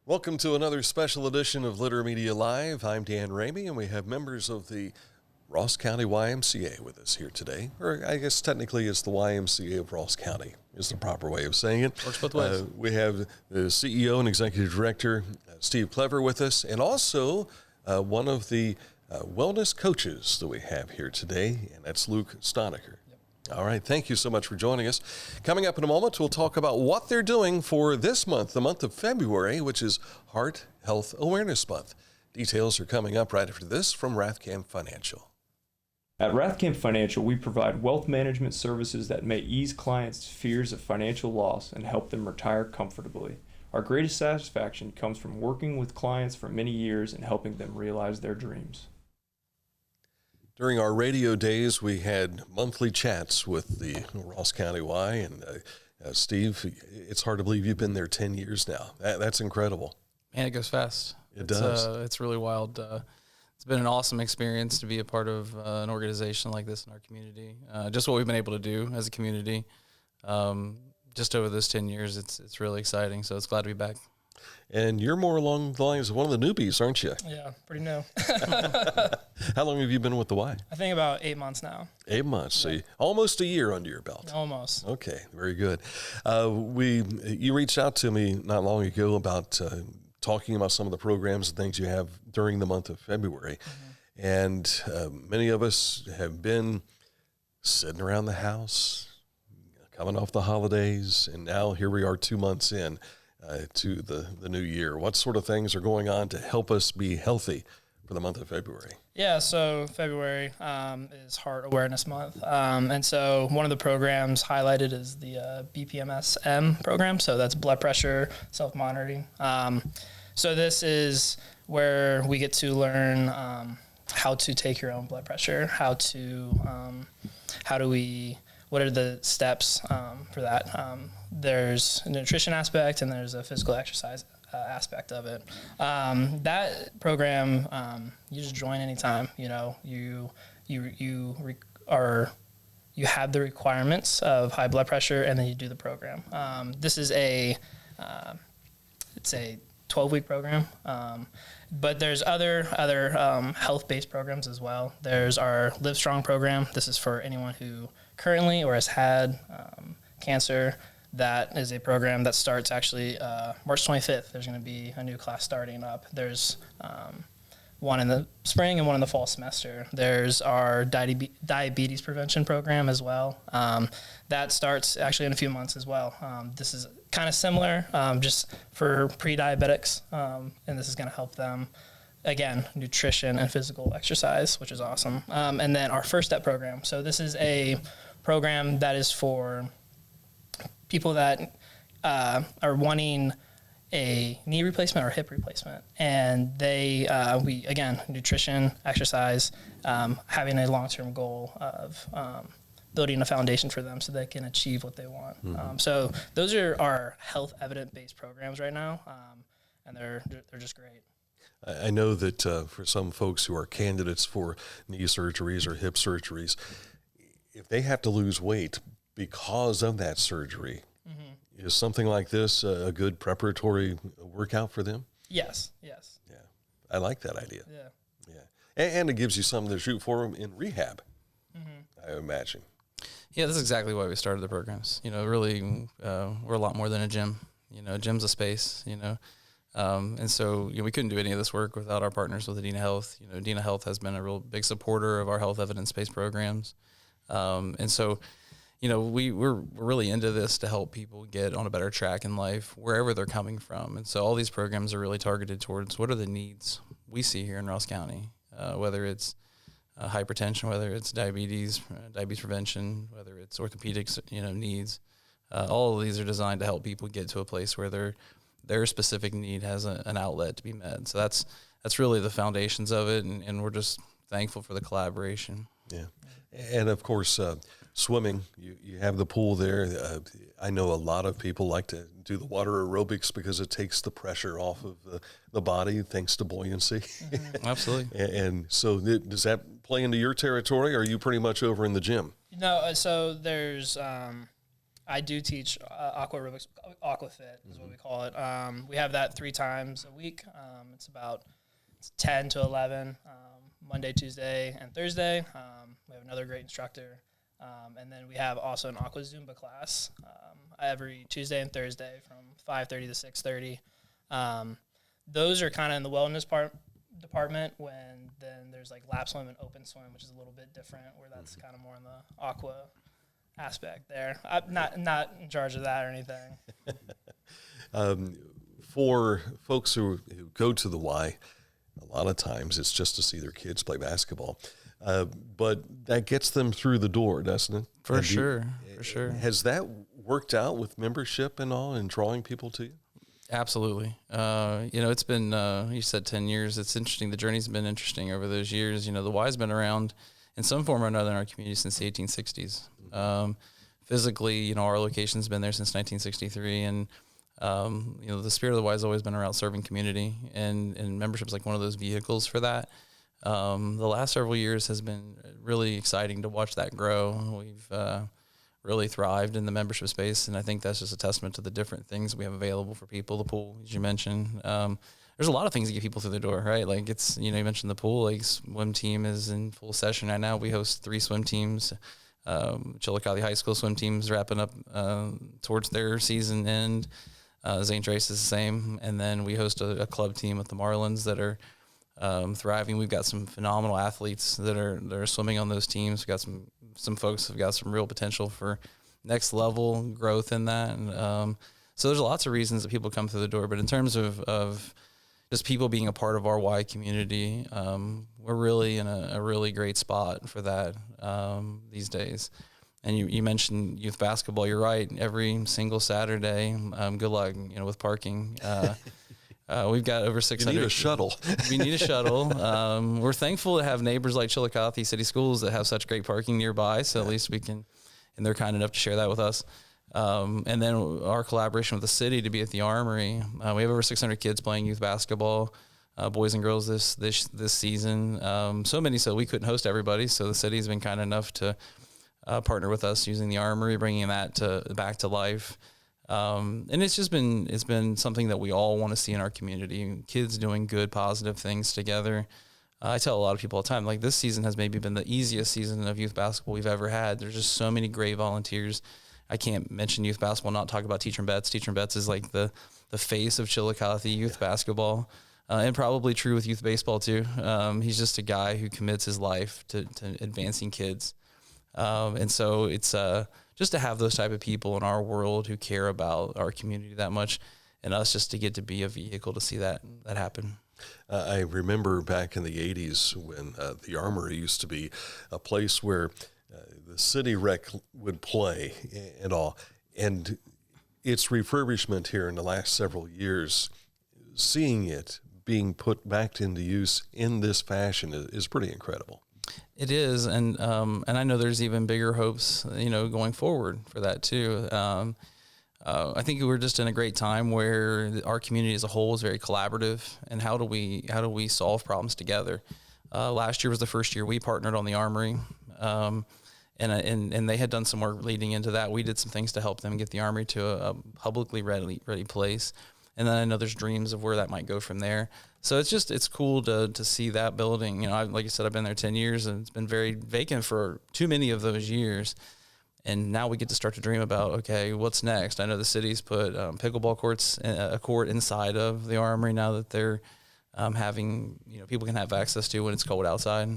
Welcome to another special edition of Litter Media Live. I'm Dan Ramey, and we have members of the Ross County YMCA with us here today. Or I guess technically it's the YMCA of Ross County is the proper way of saying it. Works both ways. We have the CEO and Executive Director, Steve Clever, with us, and also one of the wellness coaches that we have here today, and that's Luke Stalnaker. All right, thank you so much for joining us. Coming up in a moment, we'll talk about what they're doing for this month, the month of February, which is Heart Health Awareness Month. Details are coming up right after this from Rathcam Financial. At Rathcam Financial, we provide wealth management services that may ease clients' fears of financial loss and help them retire comfortably. Our greatest satisfaction comes from working with clients for many years and helping them realize their dreams. During our radio days, we had monthly chats with the Ross County Y, and Steve, it's hard to believe you've been there 10 years now. That's incredible. Man, it goes fast. It does. It's really wild. It's been an awesome experience to be a part of an organization like this in our community. Just what we've been able to do as a community, just over those 10 years, it's really exciting. So it's glad to be back. And you're more along the lines of one of the newbies, aren't you? Yeah, pretty new. How long have you been with the Y? I think about 8 months now. 8 months. Yeah. So almost a year under your belt. Almost. Okay, very good. You reached out to me not long ago about talking about some of the programs and things you have during the month of February. Mm-hmm. And many of us have been sitting around the house, coming off the holidays, and now here we are 2 months in to the new year. What sort of things are going on to help us be healthy for the month of February? Yeah, so February is Heart Awareness Month. And so one of the programs highlighted is the BPMS-M program. So that's blood pressure self-monitoring. So this is where we get to learn how to take your own blood pressure, what are the steps for that? There's a nutrition aspect and there's a physical exercise aspect of it. That program, you just join anytime. You know, you have the requirements of high blood pressure, and then you do the program. This is it's a 12-week program, but there's other health-based programs as well. There's our Live Strong program. This is for anyone who currently or has had cancer. That is a program that starts actually March 25th. There's going to be a new class starting up. There's one in the spring and one in the fall semester. There's our diabetes prevention program as well. That starts actually in a few months as well. This is kind of similar, just for pre-diabetics, and this is going to help them. Again, nutrition and physical exercise, which is awesome. And then our First Step program. So this is a program that is for people that are wanting a knee replacement or hip replacement, and nutrition, exercise, having a long-term goal of building a foundation for them so they can achieve what they want. Mm-hmm. So those are our health evidence-based programs right now, and they're just great. I know that for some folks who are candidates for knee surgeries or hip surgeries, if they have to lose weight because of that surgery, mm-hmm. is something like this a good preparatory workout for them? Yes. Yeah, I like that idea. Yeah. And it gives you something to shoot for in rehab, mm-hmm. I imagine. Yeah, that's exactly why we started the programs. You know, really, we're a lot more than a gym. You know, gym's a space, you know. And so, you know, we couldn't do any of this work without our partners with Adena Health. You know, Adena Health has been a real big supporter of our health evidence-based programs. And so, you know, we're really into this to help people get on a better track in life wherever they're coming from. And so all these programs are really targeted towards what are the needs we see here in Ross County, whether it's hypertension, whether it's diabetes prevention, whether it's orthopedics, you know, needs. All of these are designed to help people get to a place where their specific need has an outlet to be met. So that's really the foundations of it, and we're just thankful for the collaboration. Yeah. And of course, swimming, you have the pool there. I know a lot of people like to do the water aerobics because it takes the pressure off of the body thanks to buoyancy. Mm-hmm. Absolutely. And so does that play into your territory, or are you pretty much over in the gym? No, so there's, I I do teach aqua aerobics, aquafit is what we call it. We have that 3 times a week. It's about 10 to 11, Monday, Tuesday, and Thursday. We have another great instructor. And then we have also an aqua Zumba class every Tuesday and Thursday from 5:30 to 6:30. Those are kind of in the wellness department, when then there's like lap swim and open swim, which is a little bit different, where that's kind of more in the aqua aspect there. I'm not in charge of that or anything. For folks who go to the Y, a lot of times it's just to see their kids play basketball. But that gets them through the door, doesn't it? For sure. Has that worked out with membership and all and drawing people to you? Absolutely. It's been, you said 10 years. It's interesting. The journey's been interesting over those years. The Y's been around in some form or another in our community since the 1860s. Physically, our location's been there since 1963. And, the spirit of the Y has always been around serving community, and membership's like one of those vehicles for that. The last several years has been really exciting to watch that grow. We've really thrived in the membership space, and I think that's just a testament to the different things we have available for people. The pool, as you mentioned, there's a lot of things that get people through the door, right? Like it's, you mentioned the pool, like swim team is in full session right now. We host 3 swim teams. Chillicothe High School swim team's wrapping up towards their season end. St. Trace is the same, and then we host a club team with the Marlins that are thriving. We've got some phenomenal athletes that are swimming on those teams. We've got some folks who've got some real potential for next level growth in that. And so there's lots of reasons that people come through the door. But in terms of just people being a part of our Y community, we're really in a really great spot for that these days. And you mentioned youth basketball. You're right. Every single Saturday, good luck, with parking. We've got over 600. You need a shuttle. We need a shuttle. We're thankful to have neighbors like Chillicothe City Schools that have such great parking nearby. So at least we can, and they're kind enough to share that with us. And then our collaboration with the city to be at the Armory. We have over 600 kids playing youth basketball, boys and girls this season. So many, so we couldn't host everybody. So the city's been kind enough to partner with us using the Armory, bringing that back to life. And it's been something that we all want to see in our community. Kids doing good, positive things together. I tell a lot of people all the time, like this season has maybe been the easiest season of youth basketball we've ever had. There's just so many great volunteers. I can't mention youth basketball, not talk about Teacher Betts. Teacher Betts is like the face of Chillicothe youth basketball, and probably true with youth baseball too. He's just a guy who commits his life to advancing kids. And so it's, just to have those type of people in our world who care about our community that much, and us just to get to be a vehicle to see that happen. I remember back in the 80s when the Armory used to be a place where the city rec would play and all. And its refurbishment here in the last several years, seeing it being put back into use in this fashion is pretty incredible. It is, and I know there's even bigger hopes, going forward for that too. I think we're just in a great time where our community as a whole is very collaborative, and how do we solve problems together? Last year was the first year we partnered on the Armory, and they had done some work leading into that. We did some things to help them get the Armory to a publicly ready place. And then I know there's dreams of where that might go from there. So it's cool to see that building. Like I said, I've been there 10 years, and it's been very vacant for too many of those years. And now we get to start to dream about, okay, what's next? I know the city's put pickleball courts, a court inside of the Armory now that they're having, people can have access to when it's cold outside.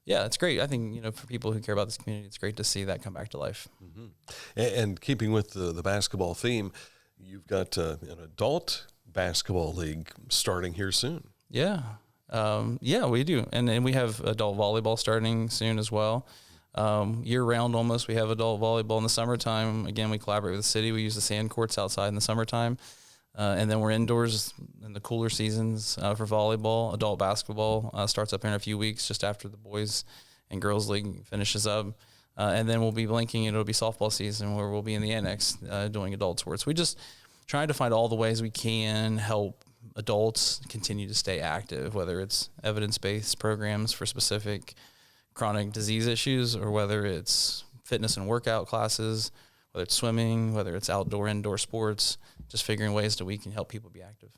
Yeah, it's great. I think, for people who care about this community, it's great to see that come back to life. Mm-hmm. And keeping with the basketball theme, you've got an adult basketball league starting here soon. Yeah. Yeah, we do. And we have adult volleyball starting soon as well. Year round almost, we have adult volleyball in the summertime. Again, we collaborate with the city. We use the sand courts outside in the summertime. And then we're indoors in the cooler seasons for volleyball. Adult basketball starts up here in a few weeks, just after the boys and girls league finishes up. And then we'll be blinking, and it'll be softball season where we'll be in the annex doing adult sports. We just trying to find all the ways we can help adults continue to stay active, whether it's evidence-based programs for specific chronic disease issues, or whether it's fitness and workout classes, whether it's swimming, whether it's outdoor, indoor sports, just figuring ways that we can help people be active.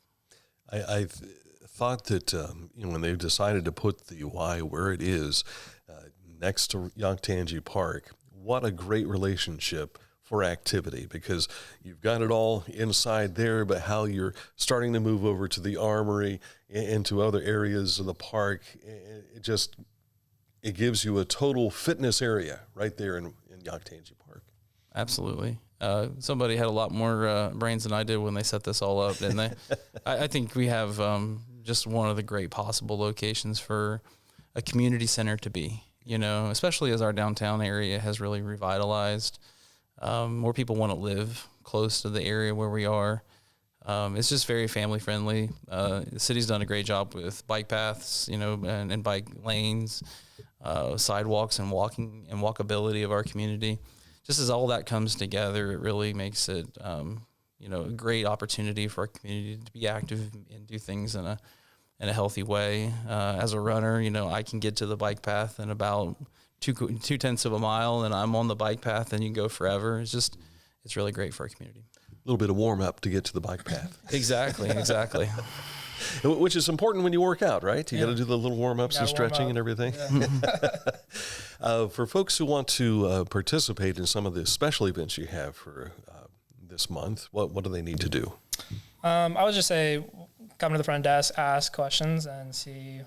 I thought that when they decided to put the Y where it is, next to Yonktangi Park, what a great relationship for activity, because you've got it all inside there, but how you're starting to move over to the Armory and to other areas of the park, it gives you a total fitness area right there in Yonktangi Park. Absolutely. Somebody had a lot more brains than I did when they set this all up, didn't they? I think we have just one of the great possible locations for a community center to be, especially as our downtown area has really revitalized. More people want to live close to the area where we are. It's just very family friendly. The city's done a great job with bike paths, and bike lanes, sidewalks and walkability of our community. Just as all that comes together, it really makes it, a great opportunity for our community to be active and do things in a healthy way. As a runner, I can get to the bike path in about 2/10 of a mile, and I'm on the bike path, and you can go forever. It's really great for our community. A little bit of warm up to get to the bike path. Exactly. Which is important when you work out, right? You got to do the little warm ups and stretching and everything. Yeah. For folks who want to participate in some of the special events you have for this month, what do they need to do? I would just say come to the front desk, ask questions, and see.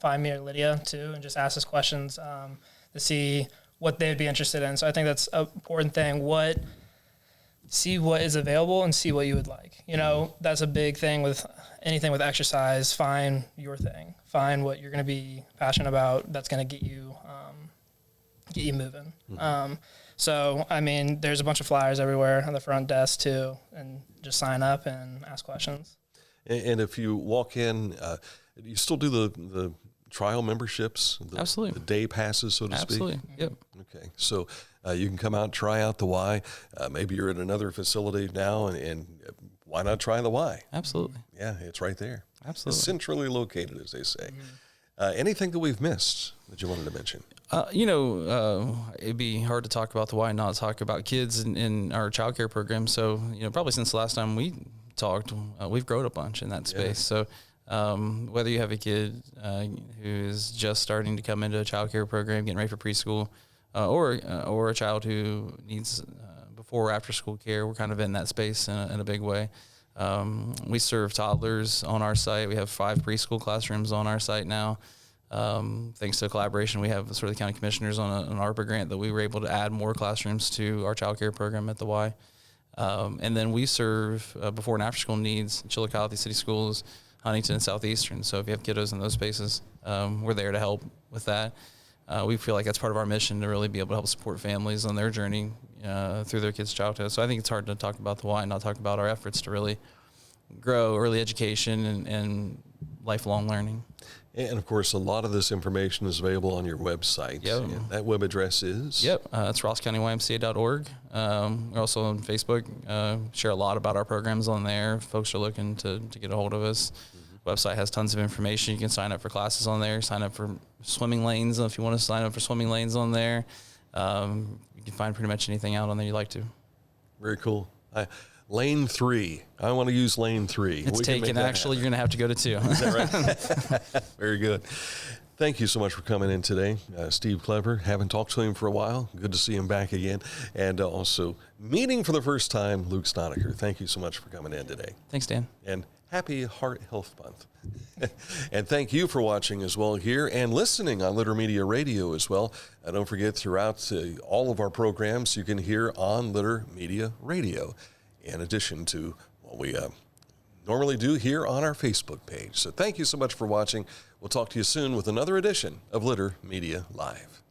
Find me or Lydia too, and just ask us questions to see what they'd be interested in. So I think that's an important thing. See what is available and see what you would like. That's a big thing with anything with exercise. Find your thing. Find what you're going to be passionate about. That's going to get you moving. Mm-hmm. So there's a bunch of flyers everywhere on the front desk too, and just sign up and ask questions. And if you walk in, you still do the trial memberships? Absolutely. The day passes, so to speak? Absolutely, yep. Okay, so you can come out and try out the Y. Maybe you're at another facility now, and why not try the Y? Absolutely. Yeah, it's right there. Absolutely. It's centrally located, as they say. Anything that we've missed that you wanted to mention? It'd be hard to talk about the Y and not talk about kids in our child care program. So, probably since the last time we talked, we've grown a bunch in that space. Yeah. So whether you have a kid who is just starting to come into a child care program, getting ready for preschool, or a child who needs before or after school care, we're kind of in that space in a big way. We serve toddlers on our site. We have 5 preschool classrooms on our site now. Thanks to a collaboration we have with sort of the county commissioners on an ARPA grant that we were able to add more classrooms to our child care program at the Y. And then we serve before and after school needs, Chillicothe City Schools, Huntington, and Southeastern. So if you have kiddos in those spaces, we're there to help with that. We feel like that's part of our mission to really be able to help support families on their journey through their kids' childhood. So I think it's hard to talk about the Y and not talk about our efforts to really grow early education and lifelong learning. And, of course, a lot of this information is available on your website. Yep. And that web address is? Yep. It's rosscountymca.org. We're also on Facebook. Share a lot about our programs on there. Folks are looking to get a hold of us. Mm-hmm. Website has tons of information. You can sign up for classes on there. Sign up for swimming lanes if you want to sign up for swimming lanes on there. You can find pretty much anything out on there you'd like to. Very cool. Lane 3. I want to use lane 3. It's taken. Actually, you're going to have to go to 2. Is that right? Very good. Thank you so much for coming in today. Steve Clever, haven't talked to him for a while. Good to see him back again. And also meeting for the first time, Luke Stalnaker. Thank you so much for coming in today. Thanks, Dan. And happy Heart Health Month. And thank you for watching as well here and listening on Litter Media Radio as well. Don't forget, throughout all of our programs, you can hear on Litter Media Radio, in addition to what we normally do here on our Facebook page. So thank you so much for watching. We'll talk to you soon with another edition of Litter Media Live.